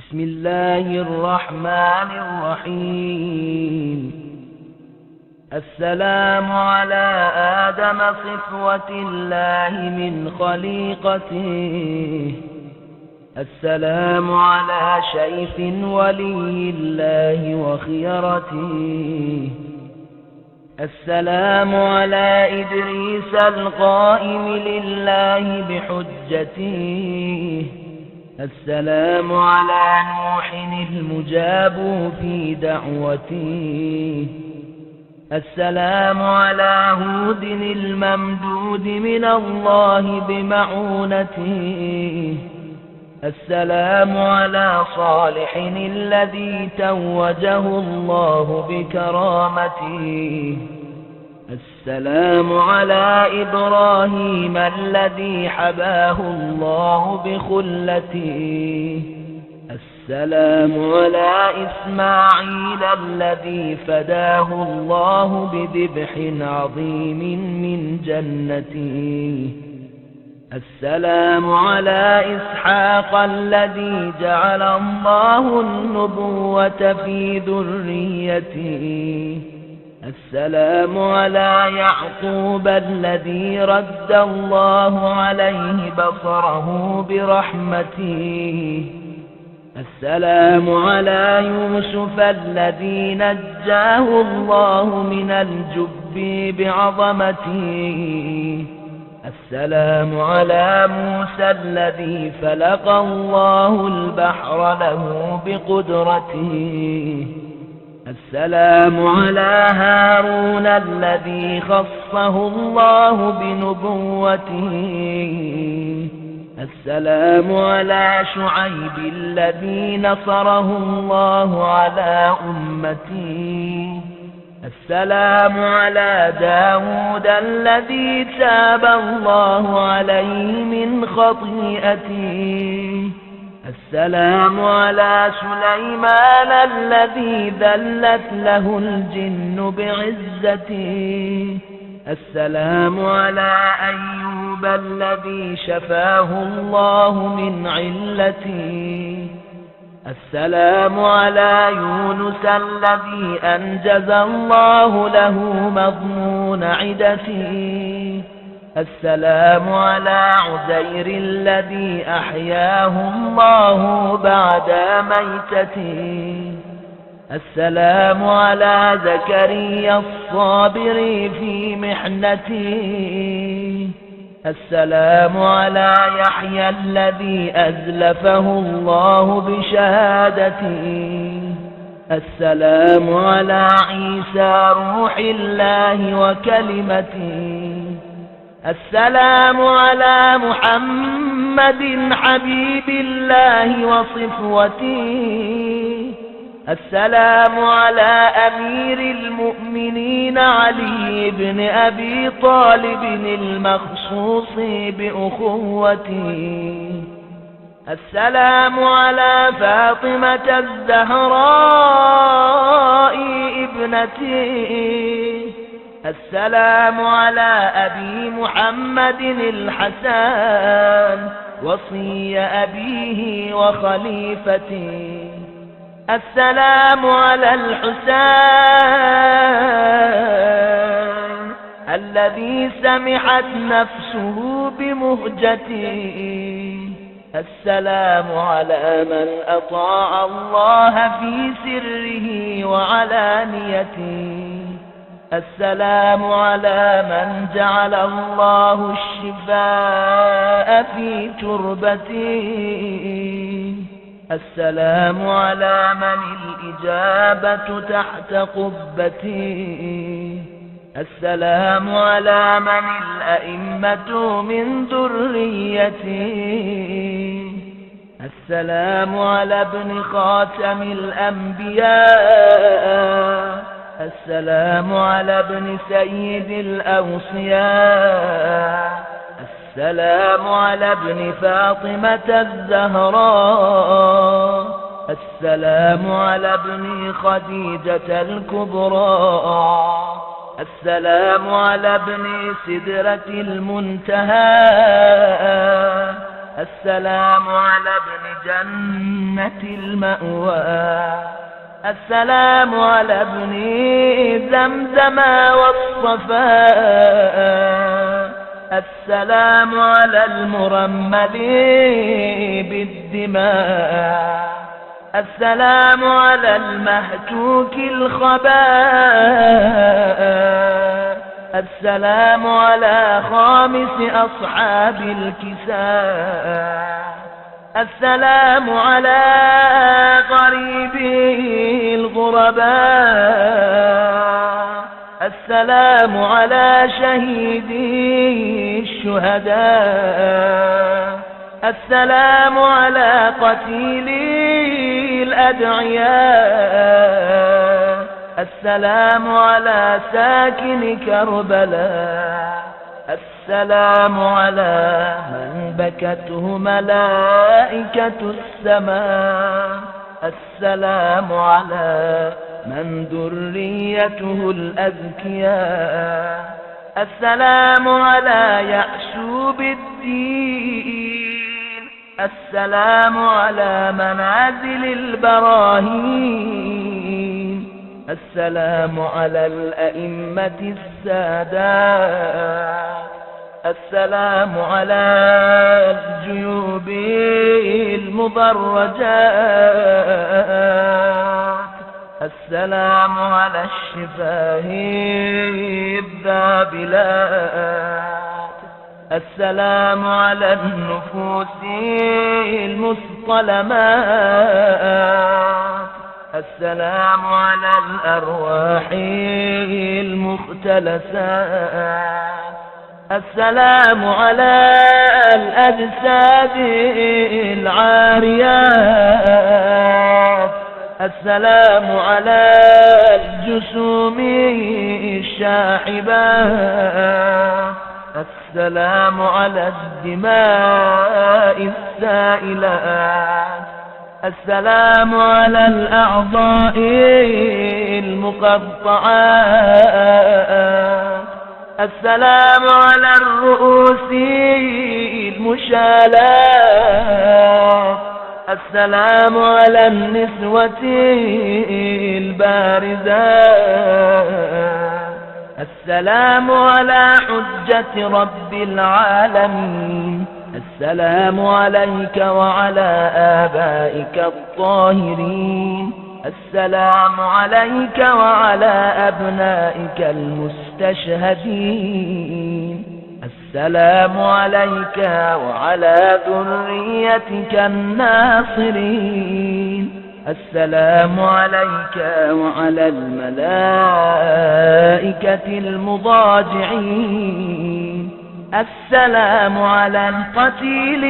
بسم الله الرحمن الرحيم. السلام على آدم صفوة الله من خليقته، السلام على شيخ ولي الله وخيرته، السلام على إدريس القائم لله بحجته، السلام على نوح المجاب في دعوته، السلام على هود الممدود من الله بمعونته، السلام على صالح الذي توجه الله بكرامته، السلام على إبراهيم الذي حباه الله بخلته، السلام على إسماعيل الذي فداه الله بذبح عظيم من جنته، السلام على إسحاق الذي جعل الله النبوة في ذريته، السلام على يعقوب الذي رد الله عليه بصره برحمته، السلام على يوسف الذي نجاه الله من الجب بعظمته، السلام على موسى الذي فلق الله البحر له بقدرته، السلام على هارون الذي خصه الله بنبوته، السلام على شعيب الذي نصره الله على أمته، السلام على داود الذي تاب الله عليه من خطيئته، السلام على سليمان الذي ذلت له الجن بعزته، السلام على أيوب الذي شفاه الله من علته، السلام على يونس الذي أنجز الله له مضمون عدته، السلام على عزير الذي أحياه الله بعد ميتته، السلام على زكريا الصابر في محنته، السلام على يحيى الذي أزلفه الله بشهادته، السلام على عيسى روح الله وكلمته، السلام على محمد حبيب الله وصفوته، السلام على أمير المؤمنين علي بن أبي طالب المخصوص بأخوته، السلام على فاطمة الزهراء ابنته، السلام على أبي محمد الحسن وصي أبيه وخليفته، السلام على الحسين الذي سمحت نفسه بمهجته، السلام على من أطاع الله في سره وعلانيته، السلام على من جعل الله الشفاء في تربته، السلام على من الإجابة تحت قبته، السلام على من الأئمة من ذريته، السلام على ابن خاتم الأنبياء، السلام على ابن سيد الأوصياء، السلام على ابن فاطمة الزهراء، السلام على ابن خديجة الكبرى، السلام على ابن سدرة المنتهى، السلام على ابن جنة المأوى السلام على ابن زمزم والصفاء السلام على المرمل بالدماء السلام على المهتوك الخباء السلام على خامس أصحاب الكساء السلام على غريبي الغرباء السلام على شهيدي الشهداء السلام على قتيلي الأدعياء السلام على ساكن كربلاء السلام على من بكته ملائكة السماء السلام على من ذريته الأذكياء السلام على يعشوب الدين السلام على منازل البراهين السلام على الأئمة السادات السلام على الجيوب المضرجات السلام على الشفاه الذابلات السلام على النفوس المصطلمات السلام على الأرواح المختلسات السلام على الأجساد العاريات السلام على الجسوم الشاحبات السلام على الدماء السائلات السلام على الأعضاء المقطعات السلام على الرؤوس المشالات السلام على النسوة البارزات السلام على حجة رب العالمين السلام عليك وعلى آبائك الطاهرين السلام عليك وعلى أبنائك المستشهدين السلام عليك وعلى ذريتك الناصرين السلام عليك وعلى الملائكة المضاجعين السلام على القتيل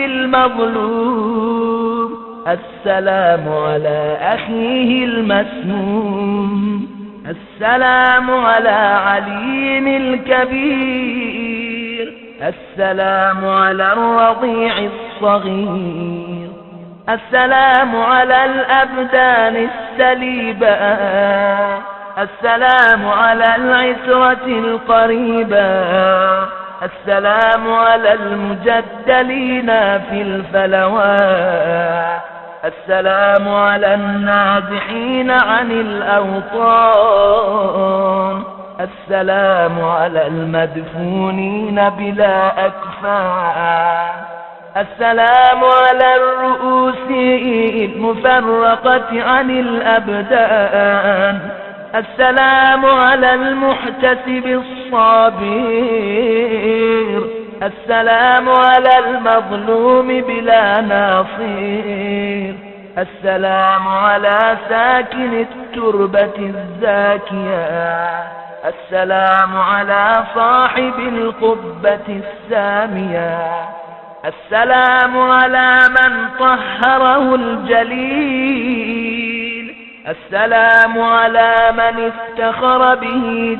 المظلوم السلام على أخيه المسموم السلام على علي الكبير السلام على الرضيع الصغير السلام على الأبدان السليبة السلام على العسرة القريبة السلام على المجدلين في الفلوات السلام على النازحين عن الأوطان السلام على المدفونين بلا أكفان السلام على الرؤوس المفرقة عن الأبدان السلام على المحتسب الصابر السلام على المظلوم بلا ناصير السلام على ساكن التربة الزاكية السلام على صاحب القبة السامية السلام على من طهره الجليل السلام على من افتخر به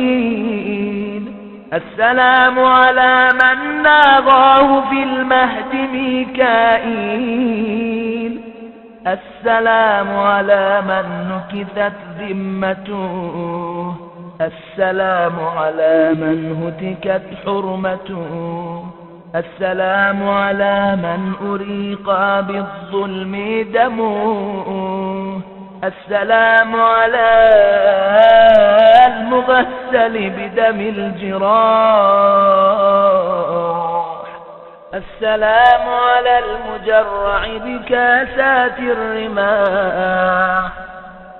جبرائيل السلام على من ناغاه في المهد ميكائيل السلام على من نكثت ذمته السلام على من هتكت حرمته السلام على من أريق بالظلم دمه، السلام على المغسل بدم الجراح، السلام على المجرع بكاسات الرماح،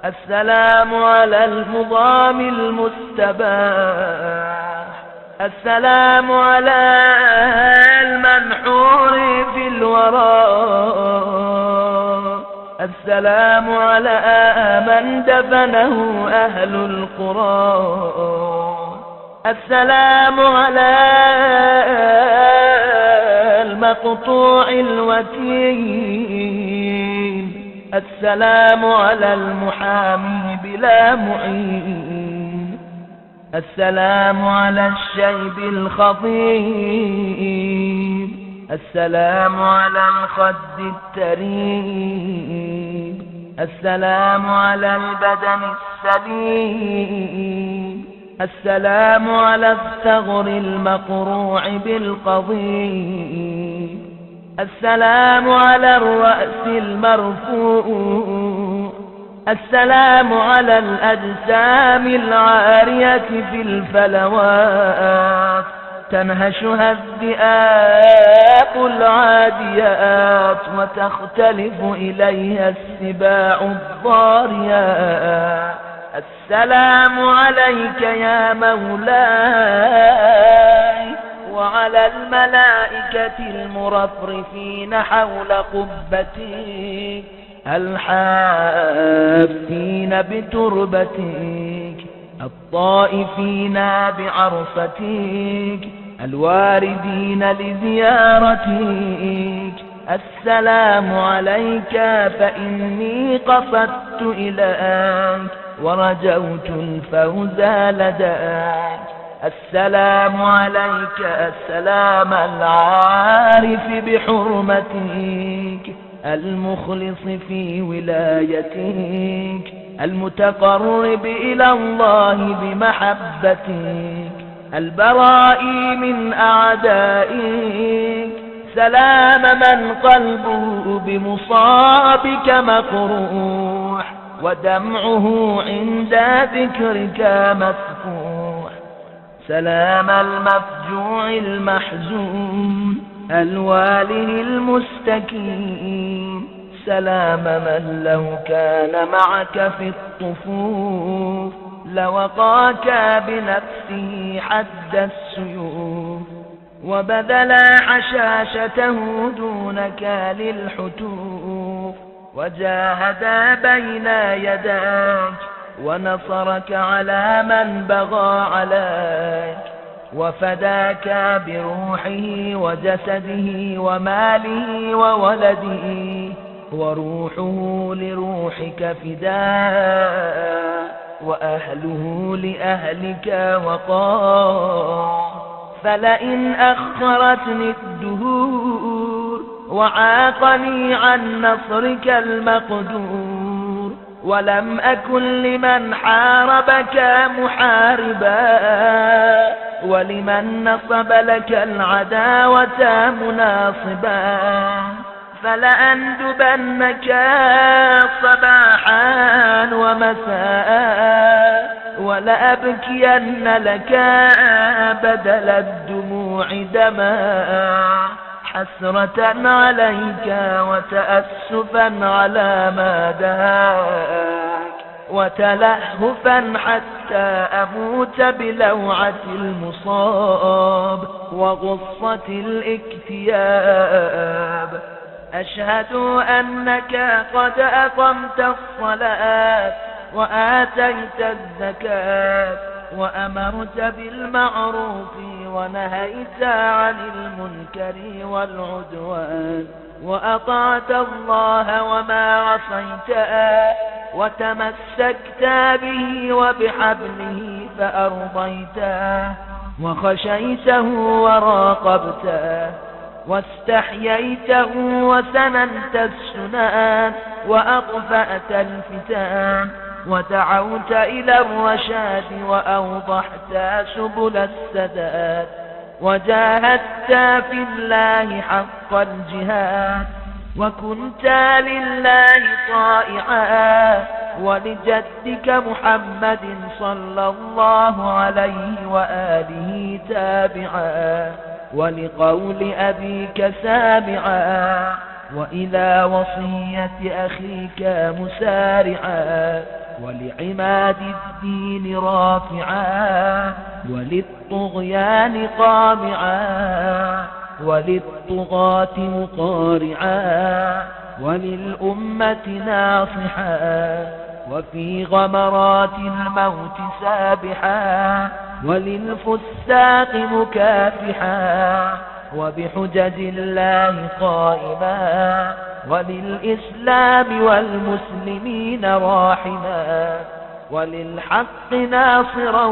السلام على المضام المستباح، السلام على المنحور في الوراء، السلام على من دفنه أهل القرى، السلام على المقطوع الوتين، السلام على المحامي بلا معين، السلام على الشيب الخضيب، السلام على الخد التريب، السلام على البدن السليم، السلام على الثغر المقروع بالقضيب، السلام على الرأس المرفوع، السلام على الأجسام العارية في الفلوات تنهشها الذئاب العاديات وتختلف إليها السباع الضاريات. السلام عليك يا مولاي وعلى الملائكة المرفرفين حول قبتك الحافين بتربتك الطائفين بعرفتك الواردين لزيارتك. السلام عليك فإني قصدت إليك ورجوت الفوز لديك. السلام عليك السلام العارف بحرمتك المخلص في ولايتك المتقرب إلى الله بمحبتك البراء من أعدائك. سلام من قلبه بمصابك مقروح ودمعه عند ذكرك مسفوح. سلام المفجوع المحزون الواله المستكين. سلام من لو كان معك في الطفوف لوقاك بنفسه حد السيوف وبذل حشاشته دونك للحتوف وجاهد بين يديك ونصرك على من بغى عليك وفداك بروحه وجسده وماله وولده وروحه لروحك فداء وأهله لأهلك وقار. فلئن أخرتني الدهور وعاقني عن نصرك المقدور ولم أكن لمن حاربك محاربا ولمن نصب لك العداوة مناصبا فلأندبنك صباحا ومساء ولأبكين لك بدل الدموع دماء حسرة عليك وتأسفا على ما دهاك وتلهفا حتى أموت بلوعة المصاب وغصة الاكتياب. أشهد أنك قد أقمت الصلاة وآتيت الزكاة وأمرت بالمعروف ونهيت عن المنكر والعدوان وأطعت الله وما عصيته وتمسكت به وبحبله فأرضيته وخشيته وراقبته واستحييته وسننت السنان وأطفأت الفتان ودعوت إلى الرشاد وأوضحت سبل السداد. وجاهدت في الله حق الجهاد، وكنت لله طائعا ولجدك محمد صلى الله عليه وآله تابعا، ولقول أبيك سامعا، وإلى وصية أخيك مسارعا، ولعماد الدين رافعا، وللطغيان قامعا، وللطغاة مقارعا، وللأمة ناصحا، وفي غمرات الموت سابحا، وللفساق مكافحا، وبحجج الله قائما، وللإسلام والمسلمين راحما، وللحق ناصرا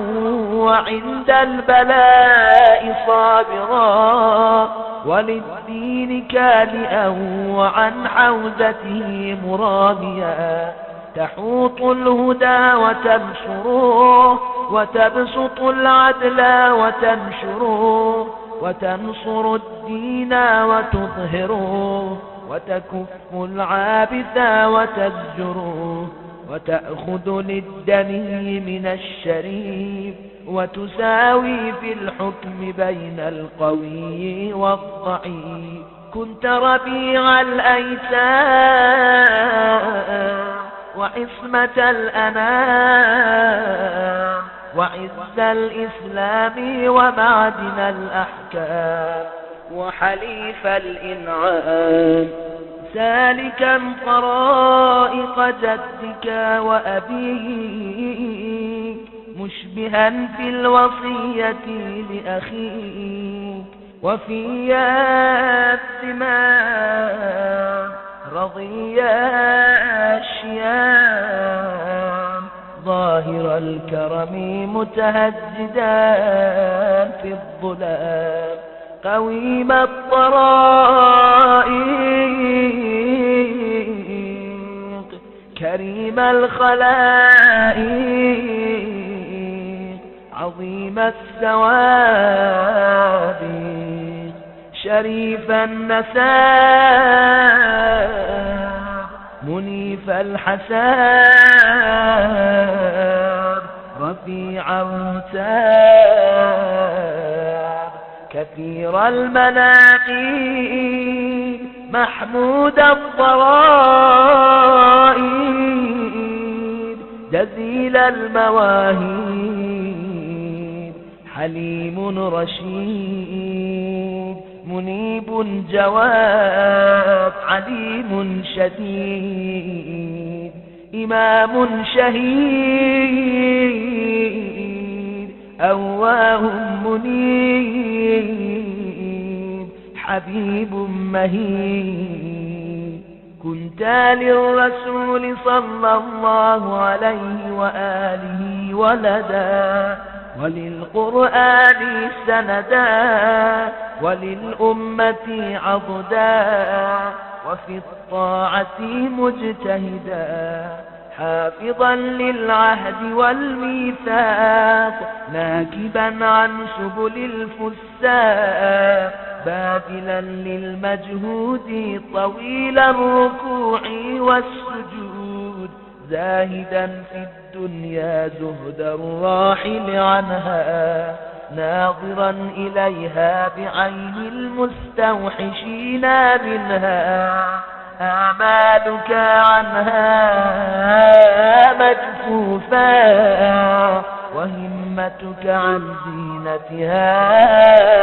وعند البلاء صابرا، وللدين كالئا وعن حوزته مراميا، تحوط الهدى وتنشره، وتبسط العدل وتنشره، وتنصر الدين وتظهره، وتكف العابث وتزجره، وتأخذ للدني من الشريف، وتساوي في الحكم بين القوي والضعيف. كنت ربيع الأيتام وعصمة الأنام، وعز الإسلام ومعدن الأحكام، وحليف الإنعام، سالكا طرائق جدك وأبيك، مشبها في الوصية لأخيك، وفي الدماء رضي الشيام، ظاهر الكرم متهجدا في الظلام، قويم الطرائق، كريم الخلائق، عظيم السوابق، شريف النساب، منيف الحساب، رفيع الرتاب، كثير المناقب، محمود الضرائب، جزيل المواهب، حليم رشيد، منيب جواد، عليم شديد، إمام شهيد، أواه منيب، حبيب مهيب. كنت للرسول صلى الله عليه وآله ولدا، وللقرآن سندا، وللأمة عضدا، وفي الطاعة مجتهدا، حافظا للعهد والميثاق، ناكبا عن سبل الفساق، باذلا للمجهود، طويل الركوع والسجود، زاهدا في الدنيا زهد الراحل عنها، ناظرا إليها بعين المستوحشين منها، آمالك عنها مجفوفا، وهمتك عن زينتها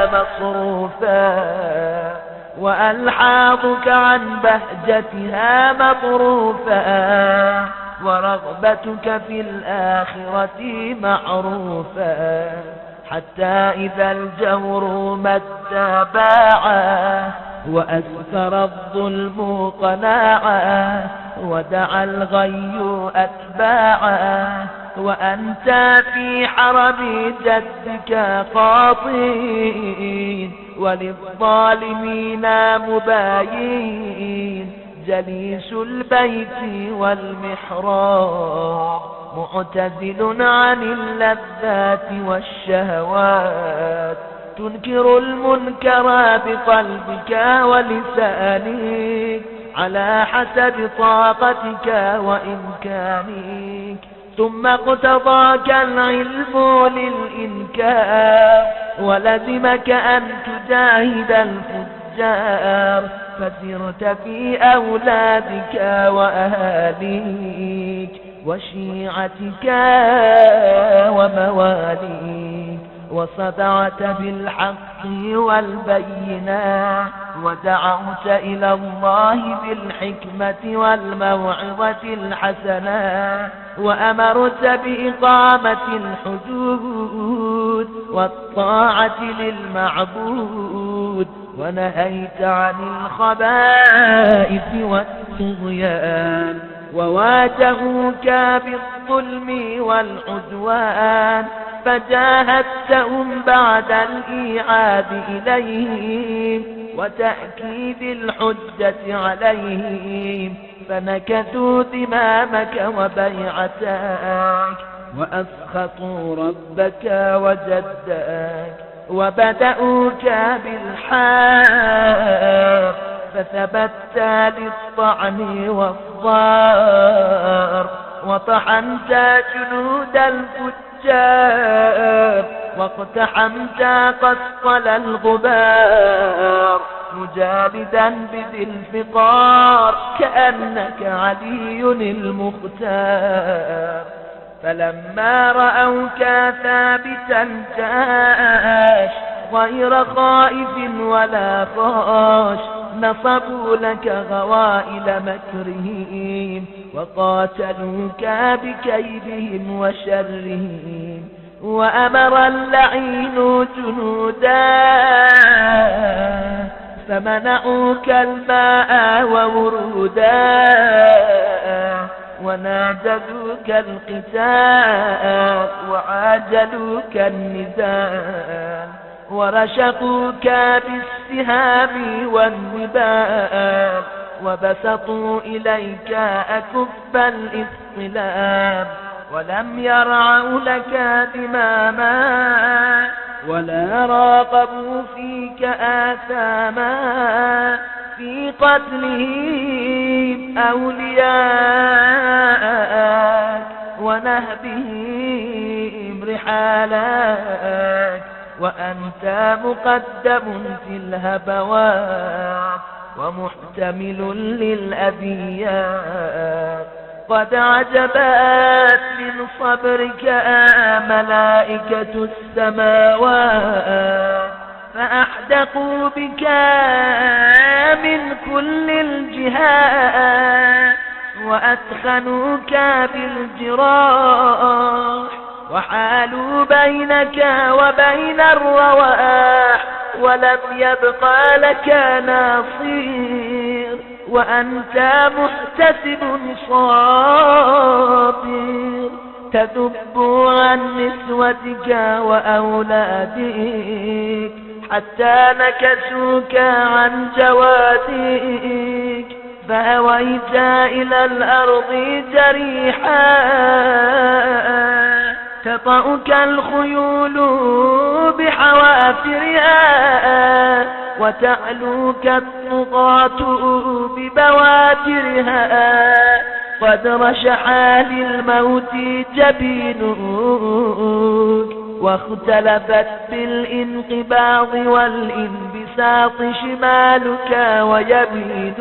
مصروفا، وألحاظك عن بهجتها مطروفا، ورغبتك في الآخرة معروفا، حتى إذا الجور مد باعا، وأسكر الظلم قناعا، ودعا الغي أتباعا، وأنت في حرم جدك خاطين، وللظالمين مباين، جليس البيت والمحراب، معتزل عن اللذات والشهوات، تنكر المنكر بقلبك ولسانك على حسب طاقتك وإمكانك، ثم اقتضاك العلم للإنكار ولزمك أن تجاهد الفجار، فسرت في أولادك وأهاليك وشيعتك ومواليك، وصدعت بالحق والبينات، ودعوت إلى الله بالحكمة والموعظة الحسنة، وأمرت بإقامة الحدود والطاعة للمعبود، ونهيت عن الخبائث والطغيان، وواجهوك بالظلم والعدوان، فجاهدتهم بعد الإيعاد إليهم وتأكيد الحجة عليهم، فنكثوا ذمامك وبيعتك، وأسخطوا ربك وجدك، وبدأوك بالحرب، فثبت للطعن والضار، وطحنت جنود الفجار، واقتحمت قسطل الغبار، مجالدا بذي الفقار كأنك علي المختار. فلما رأوك ثابتا جاش غير خائف ولا خاش، نصبوا لك غوائل مكرهم، وقاتلوك بكيدهم وشرهم، وأمر اللعين جنودا فمنعوك الماء وورودا، وناجدوك القتال وعاجلوك النزال، ورشقوك بالسهام والنبال، وبسطوا إليك أكف الإسلام، ولم يرعوا لك ذماما ولا راقبوا فيك آثاما، في قتلهم أولياءك ونهبهم رحالك، وأنت مقدم في الهبوات ومحتمل للأبيات. قد عجبت من صبرك ملائكة السماوات، فأحدقوا بك من كل الجهات، وأثخنوك بالجراح، وحالوا بينك وبين الرواح، ولم يبقى لك ناصير، وأنت محتسب صابر، تذب عن نسوتك وأولادك، حتى نكسوك عن جوادك، فأويت إلى الأرض جريحا، تطأك الخيول بحوافرها، وتعلوك الطغاة ببواترها، قد رشحا للموت جبينك، واختلفت بالانقباض والانبساط شمالك ويمينك،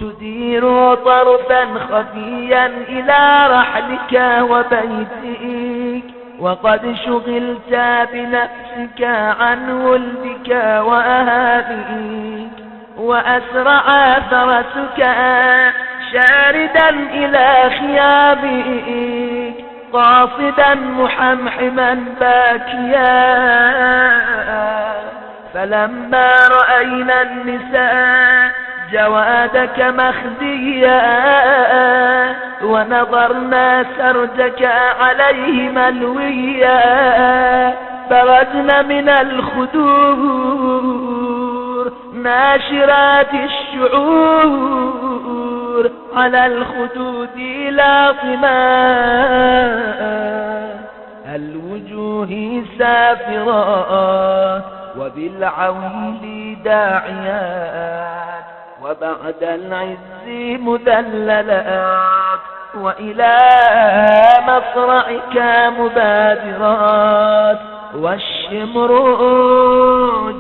تدير طرفا خفيا إلى رحلك وبيتك، وقد شغلت بنفسك عن ولدك وأهاليك، وأسرع فرسك شاردا إلى خيابك، قاصدا محمحما باكيا. فلما رأينا النساء جوادك مخزيا، ونظرنا سرجك عليه ملويا، بردنا من الخدور ناشرات الشعور، على الخدود لاطما. الوجوه سافرات وبالعويل داعيات وبعد العز مذللات وإلى مصرعك مبادرات والشمر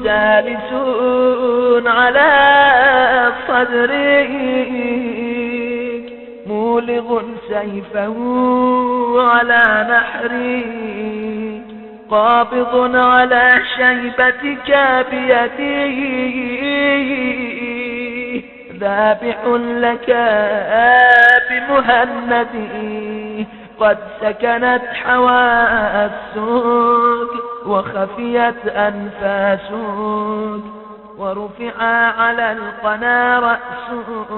جالسون على صدرك مولغ سيفه على نحرك قابض على شيبتك بيده ذابح لك بمهندي قد سكنت حواسك وخفيت أنفاسك ورفع على القنا رأسك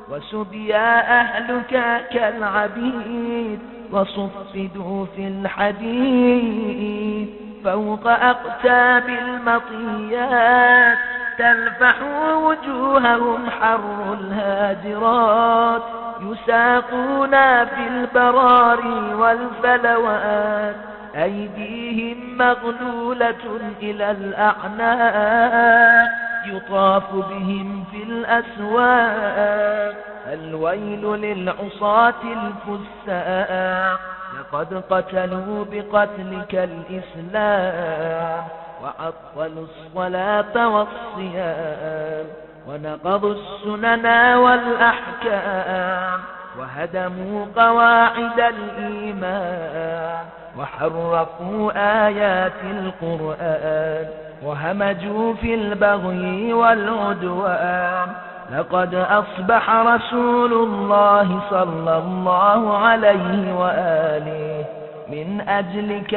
وسبيا أهلك كالعبيد وصفدوا في الحديد فوق أقتاب المطيات تلفح وجوههم حر الهاجرات يساقون في البراري والفلوات أيديهم مغلولة إلى الأعناق يطاف بهم في الأسواق الويل للعصاة الفساق لقد قتلوا بقتلك الإسلام وعطلوا الصلاة والصيام ونقضوا السنن والأحكام وهدموا قواعد الإيمان وحرفوا آيات القرآن وهمجوا في البغي والعدوان لقد أصبح رسول الله صلى الله عليه وآله من أجلك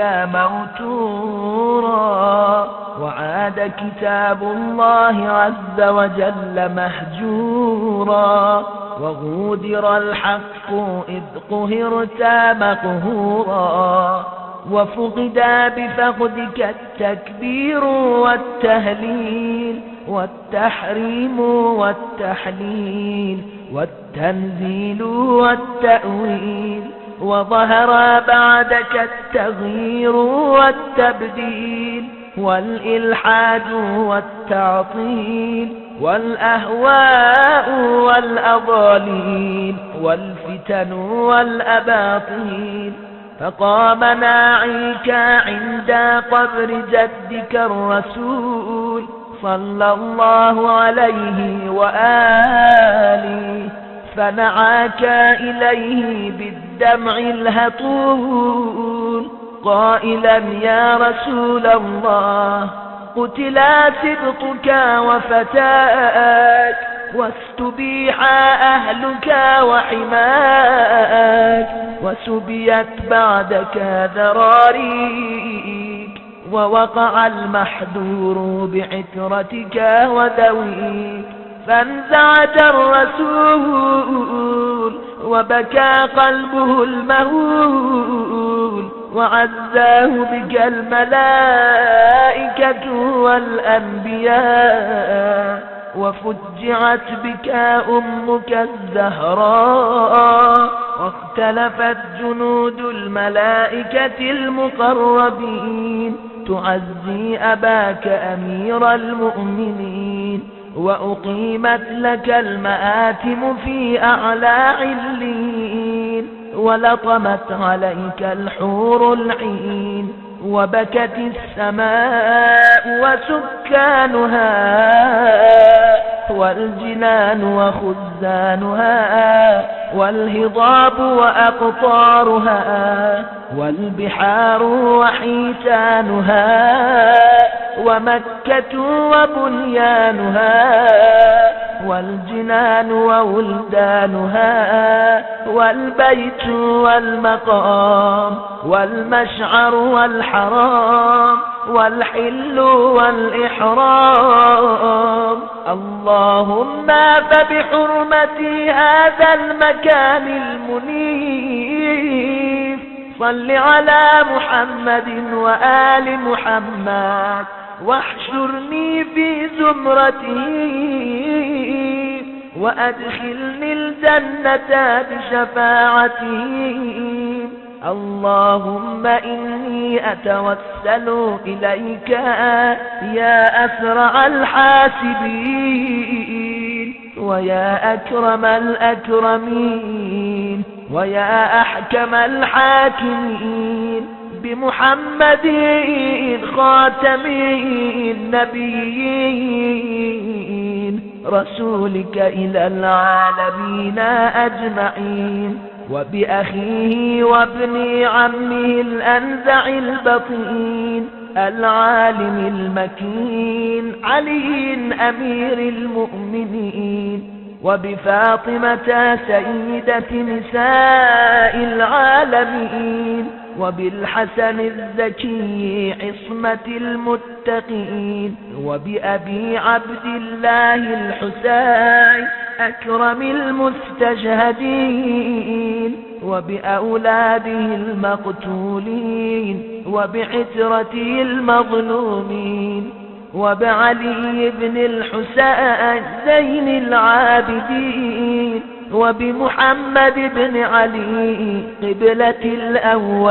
موتورا وعاد كتاب الله عز وجل مهجورا وغودر الحق إذ قهرت مقهورا وفقد بفقدك التكبير والتهليل والتحريم والتحليل والتنزيل والتأويل وظهر بعدك التغيير والتبديل والإلحاد والتعطيل والأهواء والأضاليل والفتن والأباطيل فقام ناعيك عند قبر جدك الرسول صلى الله عليه وآله فنعاك إليه بالدمع الهطول قائلا يا رسول الله قتلا سبطك وفتاك واستبيح أهلك وحماك وسبيت بعدك ذراريك ووقع المحذور بعترتك وذويك فانزعج الرسول وبكى قلبه المهول وعزاه بك الملائكة والأنبياء وفجعت بك أمك الزهراء واختلفت جنود الملائكة المقربين تعزي أباك أمير المؤمنين وأقيمت لك المآتم في أعلى علين ولطمت عليك الحور العين وبكت السماء وسكانها والجنان وخزانها والهضاب وأقطارها والبحار وحيتانها ومكة وبنيانها والجنان وولدانها والبيت والمقام والمشعر والحرام والحل والإحرام اللهم فبحرمة هذا المكان المنيف صل على محمد وآل محمد واحشرني في زمرته وأدخلني الجنة بشفاعته اللهم إني أتوسل إليك يا أسرع الحاسبين ويا أكرم الأكرمين ويا أحكم الحاكمين بمحمد خاتم النبيين رسولك إلى العالمين أجمعين وبأخيه وابن عمه الأنزع البطين العالم المكين علي أمير المؤمنين وبفاطمة سيدة نساء العالمين وبالحسن الزكي عصمة المتقين وبأبي عبد الله الحسين أكرم المستشهدين وبأولاده المقتولين وبعترته المظلومين وبعلي بن الحسين زين العابدين وبمحمد بن علي قبلة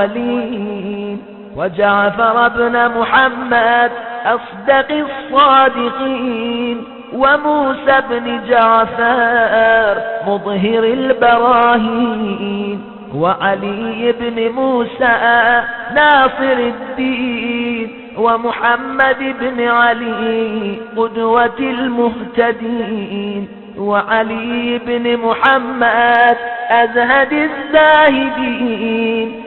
الأولين وجعفر بن محمد أصدق الصادقين وموسى بن جعفر مظهر البراهين وعلي بن موسى ناصر الدين ومحمد بن علي قدوة المهتدين وعلي بن محمد أزهد الزاهدين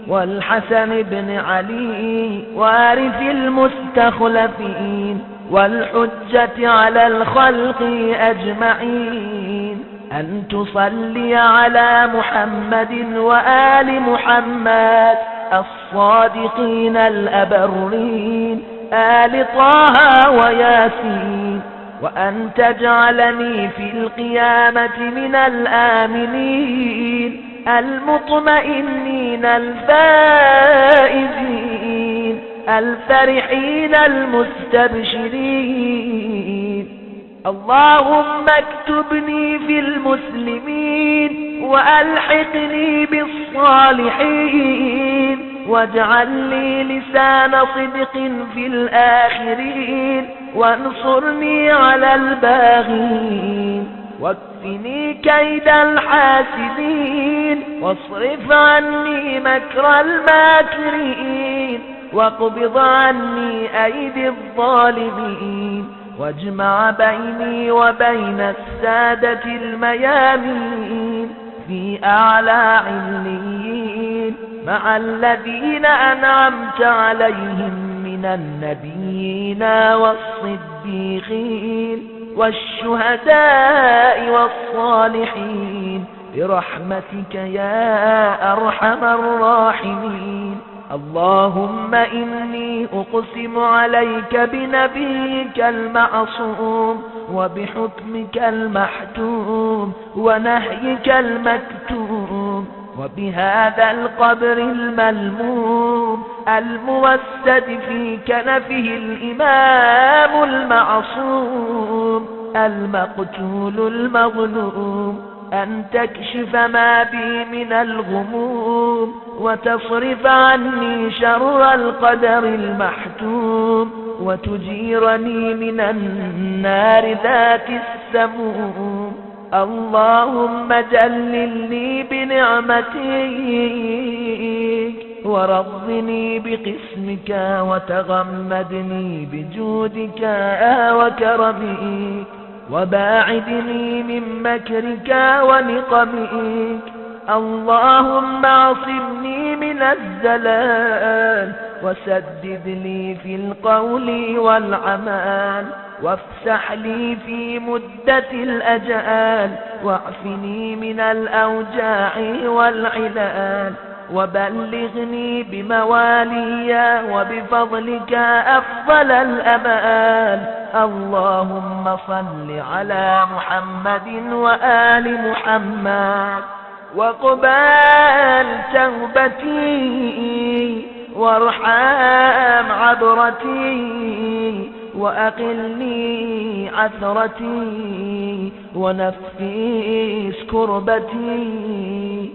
والحسن بن علي وارث المستخلفين والحجة على الخلق أجمعين أن تصلي على محمد وآل محمد الصادقين الأبرين آل طه وياسين وأن تجعلني في القيامة من الآمنين المطمئنين الفائزين الفرحين المستبشرين اللهم اكتبني في المسلمين وألحقني بالصالحين واجعل لي لسان صدق في الآخرين وانصرني على الباغين واكفني كيد الحاسدين واصرف عني مكر الماكرين واقبض عني أيدي الظالمين واجمع بيني وبين السادة الميامين في أعلى عليين مع الذين أنعمت عليهم من النبيين والصديقين والشهداء والصالحين برحمتك يا أرحم الراحمين. اللهم إني أقسم عليك بنبيك المعصوم وبحكمك المحتوم ونهيك المكتوم وبهذا القبر الملموم الموسد في كنفه الإمام المعصوم المقتول المظلوم أن تكشف ما بي من الغموم وتصرف عني شر القدر المحتوم وتجيرني من النار ذات السموم. اللهم جللني بنعمتك ورضني بقسمك وتغمدني بجودك وكرمك وباعدني من مكرك ونقمك. اللهم اعصمني من الزلال وسدد لي في القول والعمل وافسح لي في مدة الأجال واعفني من الأوجاع والعلال وبلغني بموالي وبفضلك أفضل الأمال. اللهم صل على محمد وآل محمد وقبال توبتي وارحم عبرتي وأقلني عثرتي ونفيس كربتي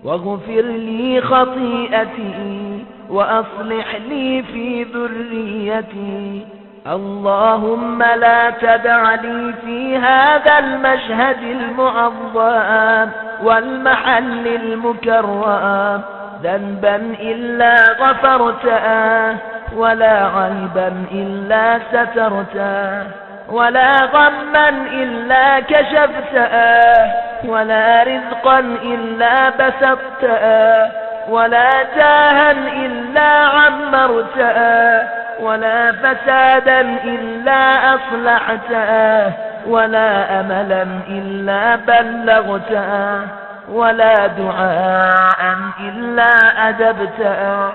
واغفر لي خطيئتي وأصلح لي في ذريتي. اللهم لا تدع لي في هذا المشهد المعظم والمحل المكرم ذنبا إلا غفرته، ولا عيبا إلا سترته، ولا غما إلا كشفته، ولا رزقا إلا بسطته، ولا جاها إلا عمرته، ولا فسادا إلا أصلحته، ولا أملا إلا بلغته، ولا دعاء إلا أدبته،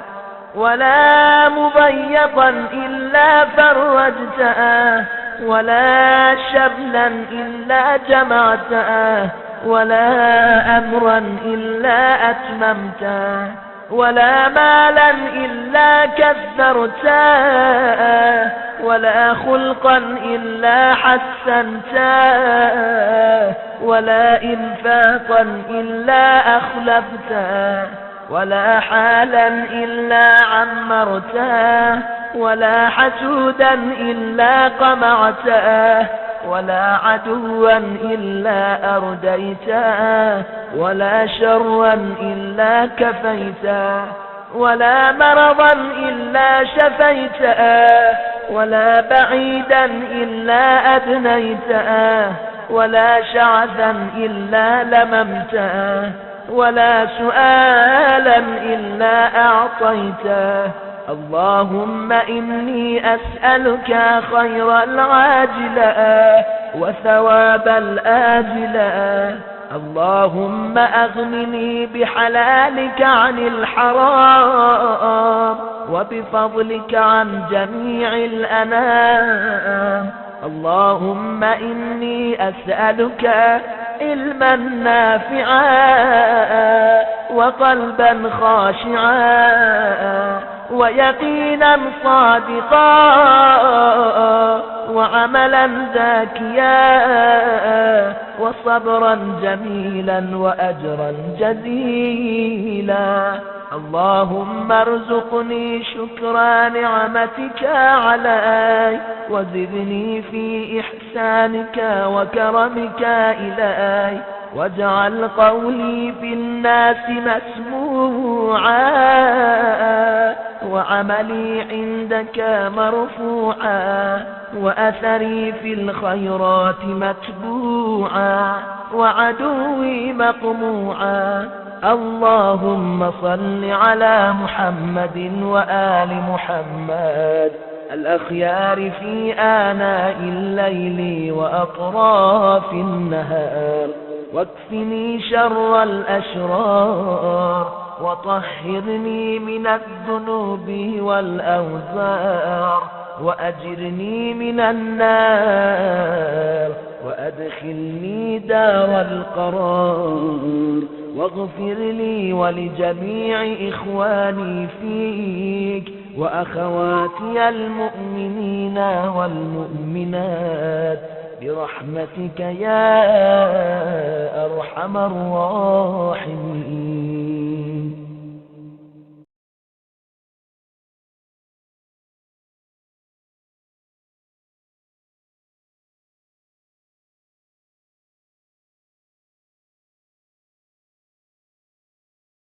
ولا مضيقا إلا فرجته، ولا شملا إلا جمعته، ولا أمرا إلا أتممته، ولا مالا إلا كثرته، ولا خلقا إلا حسنته، ولا إنفاقا إلا أخلفته، ولا حالا إلا عمرته، ولا حسودا إلا قمعته، ولا عدوا إلا أرديته، ولا شرا إلا كفيته، ولا مرضا إلا شفيته، ولا بعيدا إلا أدنيته، ولا شعثا إلا لممته، ولا سؤالا إلا أعطيته. اللهم إني أسألك خير العاجلة وثواب الآجلة. اللهم أغنني بحلالك عن الحرام وبفضلك عن جميع الأنام. اللهم إني أسألك علما نافعا وقلبا خاشعا ويقينا صادقا وعملا زاكيا وصبرا جميلا وأجرا جزيلا. اللهم ارزقني شكر نعمتك علي وزدني في إحسانك وكرمك إلي، واجعل قولي في الناس مسموعا وعملي عندك مرفوعا وأثري في الخيرات متبوعا وعدوي مقموعا. اللهم صل على محمد وآل محمد الأخيار في آناء الليل وأطراف النهار، واكفني شر الأشرار وطهرني من الذنوب والأوزار، وأجرني من النار وأدخلني دار القرار، واغفر لي ولجميع إخواني فيك وأخواتي المؤمنين والمؤمنات برحمتك يا أرحم الراحمين.